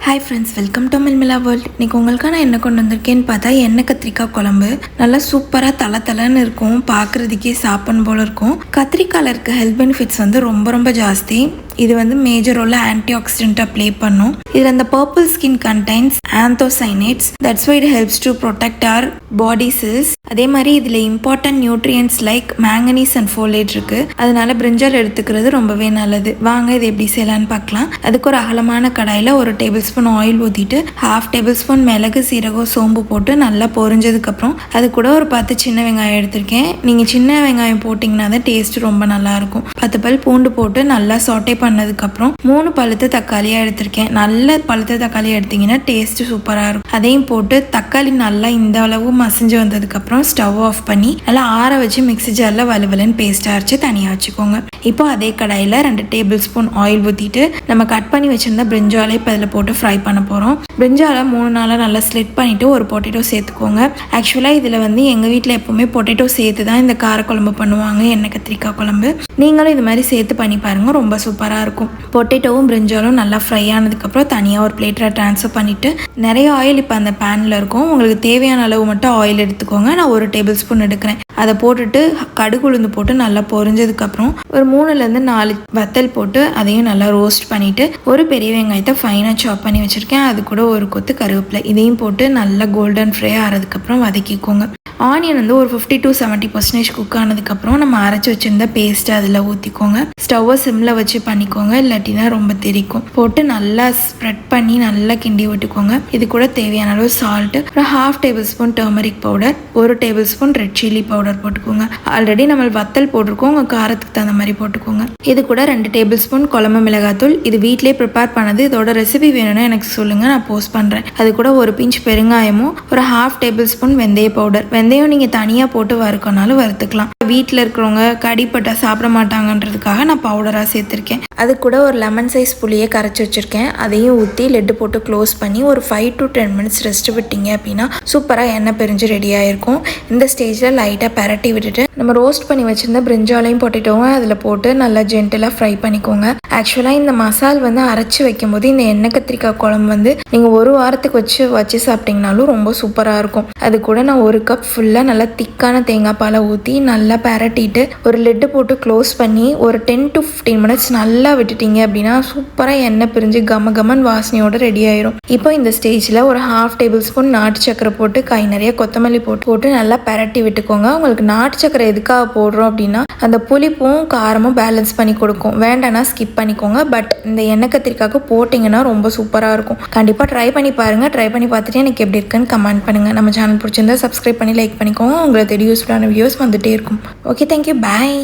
Hi friends, welcome to Milmila world. இன்றைக்கி உங்களுக்கான என்ன கொண்டு வந்திருக்கேன்னு பார்த்தா எண்ணெய் கத்திரிக்காய் குழம்பு. நல்லா சூப்பராக தலை இருக்கும், பார்க்குறதுக்கே சாப்பிடணும் போல் இருக்கும். கத்திரிக்காயில் இருக்க ஹெல்த் பெனிஃபிட்ஸ் ரொம்ப ரொம்ப ஜாஸ்தி. இது மேஜர் ரோலில் ஆன்டி ஆக்சிடென்ட்டாக ப்ளே பண்ணும். இதில் அந்த purple skin contains anthocyanates, that's why it helps to protect our body cells. அதே மாதிரி இதில் important nutrients like manganese and folate இருக்குது. அதனால பிரிஞ்சால் எடுத்துக்கிறது ரொம்பவே நல்லது. வாங்க இது எப்படி செய்யலான்னு பார்க்கலாம். அதுக்கு ஒரு அகலமான கடாயில் ஒரு டேபிள் ஸ்பூன் ஆயில் ஊற்றிட்டு 1/2 டேபிள் ஸ்பூன் மிளகு, சீரகம், சோம்பு போட்டு நல்லா பொரிஞ்சதுக்கப்புறம் அது கூட ஒரு 10 சின்ன வெங்காயம் எடுத்திருக்கேன். நீங்கள் சின்ன வெங்காயம் போட்டிங்கன்னா தான் டேஸ்ட் ரொம்ப நல்லாயிருக்கும். 10 பல் பூண்டு போட்டு நல்லா சாட்டே பண்ணதுக்கப்புறம் 3 பழுத்த தக்காளியாக எடுத்திருக்கேன். நல்ல பழுத்த தக்காளி எடுத்தீங்கன்னா டேஸ்ட் சூப்பராக இருக்கும். அதையும் போட்டு தக்காளி நல்லா இந்த அளவு மசிஞ்சு வந்ததுக்கப்புறம் ஸ்டவ் ஆஃப் பண்ணி நல்லா ஆற வச்சு மிக்ஸி ஜாரில் வலுவலுன்னு பேஸ்ட் அரைச்சி தனியாக வச்சுக்கோங்க. இப்போ அதே கடாயில் 2 டேபிள் ஸ்பூன் ஆயில் ஊற்றிட்டு நம்ம கட் பண்ணி வச்சிருந்த பிரிஞ்சாலை இப்போ இதில் போட்டு ஃப்ரை பண்ண போகிறோம். பிரிஞ்சாலை 3 நாளாக நல்லா ஸ்லிட் பண்ணிவிட்டு ஒரு பொட்டேட்டோ சேர்த்துக்கோங்க. ஆக்சுவலாக இதில் எங்கள் வீட்டில் எப்போவுமே பொட்டேட்டோ சேர்த்து தான் இந்த காரக்குழம்பு பண்ணுவாங்க, எண்ணெய் கத்திரிக்காய் குழம்பு. நீங்களும் இது மாதிரி சேர்த்து பண்ணி பாருங்கள், ரொம்ப சூப்பராக இருக்கும். பொட்டேட்டோவும் பிரிஞ்சாலும் நல்லா ஃப்ரை ஆனதுக்கப்புறம் தனியாக ஒரு பிளேட்டில் ட்ரான்ஸ்ஃபர் பண்ணிவிட்டு நிறைய ஆயில் இப்போ அந்த பேனில் இருக்கும். உங்களுக்கு தேவையான அளவு மட்டும் ஆயில் எடுத்துக்கோங்க. நான் 1 டேபிள் ஸ்பூன் எடுக்கிறேன். அதை போட்டுட்டு கடுகு உளுந்து போட்டு நல்லா பொரிஞ்சதுக்கப்புறம் ஒரு 3லேருந்து 4 வத்தல் போட்டு அதையும் நல்லா ரோஸ்ட் பண்ணிவிட்டு ஒரு பெரிய வெங்காயத்தை ஃபைனாக சாப் பண்ணி வச்சுருக்கேன். அது கூட ஒரு கொத்து கருவேப்பிலை இதையும் போட்டு நல்லா கோல்டன் ஃப்ரை ஆகிறதுக்கப்புறம் வதக்கிக்கோங்க. ஆனியன் ஒரு 50 to 70% குக் ஆனதுக்கப்புறம் நம்ம அரைச்சி வச்சுருந்த பேஸ்ட்டு அதில் ஊற்றிக்கோங்க. ஸ்டவ்வை சிம்மில் வச்சு பண்ணிக்கோங்க, இல்லாட்டினா ரொம்ப தெரிக்கும். போட்டு நல்லா ஸ்ப்ரெட் பண்ணி நல்லா கிண்டி விட்டுக்கோங்க. இது கூட தேவையான அளவு சால்ட்டு, ஒரு 1/2 table spoon turmeric powder, 1 table spoon red chilli powder போட்டுக்கோங்க. ஆல்ரெடி நம்ம வத்தல் போட்டிருக்கோம், உங்கள் காரத்துக்கு தகுந்த மாதிரி போட்டுக்கோங்க. இது கூட 2 டேபிள் ஸ்பூன் குழம்பு மிளகாத்தூள், இது வீட்டிலே ப்ரிப்பேர் பண்ணது. இதோட ரெசிபி வேணும்னா எனக்கு சொல்லுங்கள், நான் போஸ்ட் பண்ணுறேன். அது கூட ஒரு பிஞ்ச் பெருங்காயமும், ஒரு 1/2 டேபிள் ஸ்பூன் வெந்தய பவுடர். வெந்தயம் நீங்கள் தனியாக போட்டு வறுக்கனாலும் வறுத்துக்கலாம். வீட்டில் இருக்கிறவங்க கடிப்பட்டா சாப்பிட மாட்டாங்கன்றதுக்காக நான் பவுடராக சேர்த்துருக்கேன். அது கூட ஒரு லெமன் சைஸ் புளியை கரைச்சி வச்சுருக்கேன். அதையும் ஊற்றி லெட்டு போட்டு க்ளோஸ் பண்ணி ஒரு 5 to 10 மினிட்ஸ் ரெஸ்ட் விட்டீங்க அப்படின்னா சூப்பராக எண்ணெய் பிரிஞ்சு ரெடி ஆகிருக்கும். இந்த ஸ்டேஜில் லைட்டாக பரட்டி விட்டுட்டு நம்ம ரோஸ்ட் பண்ணி வச்சுருந்த பிரிஞ்சாலையும் பொட்டேட்டோவும் அதில் போட்டு நல்லா ஜென்டலாக ஃப்ரை பண்ணிக்கோங்க. ஆக்சுவலாக இந்த மசால் அரைச்சி வைக்கும் போது இந்த எண்ணெய் கத்திரிக்காய் குழம்பு நீங்கள் 1 வாரத்துக்கு வச்சு சாப்பிட்டீங்கனாலும் ரொம்ப சூப்பராக இருக்கும். அது கூட நான் 1 கப் ஃபுல்லாக நல்லா திக்கான தேங்காய் பாலை ஊற்றி நல்லா பரட்டிட்டு ஒரு லெட்டு போட்டு க்ளோஸ் பண்ணி ஒரு 10 to 15 மினிட்ஸ் நல்லா விட்டுட்டீங்க அப்படின்னா சூப்பராக எண்ணெய் பிரிஞ்சு கமன் வாசனையோட ரெடி ஆயிரும். இப்போ இந்த ஸ்டேஜில் ஒரு 1/2 டேபிள் ஸ்பூன் நாட்டு சக்கரை போட்டு கை நிறைய கொத்தமல்லி போட்டு நல்லா பரட்டி விட்டுக்கோங்க. உங்களுக்கு நாட்டு சக்கரை எதுக்காக போடுறோம் அப்படின்னா அந்த புளிப்பும் காரமும் பேலன்ஸ் பண்ணி கொடுக்கும். வேண்டானா ஸ்கிப் பண்ணிக்கோங்க. பட் இந்த எண்ணெய் கத்திரிக்காய்க்கு போட்டிங்கன்னா ரொம்ப சூப்பராக இருக்கும். கண்டிப்பாக ட்ரை பண்ணி பாருங்கள். ட்ரை பண்ணி பார்த்துட்டு எனக்கு எப்படி இருக்குன்னு கமெண்ட் பண்ணுங்கள். நம்ம சேனல் பிடிச்சிருந்தா சப்ஸ்கிரைப் பண்ணி லைக் பண்ணிக்கோங்க. உங்களுக்கு யூஸ்ஃபுல்லான வீடியோஸ் வந்துட்டே இருக்கும். ஓகே, தேங்க்யூ, பாய்.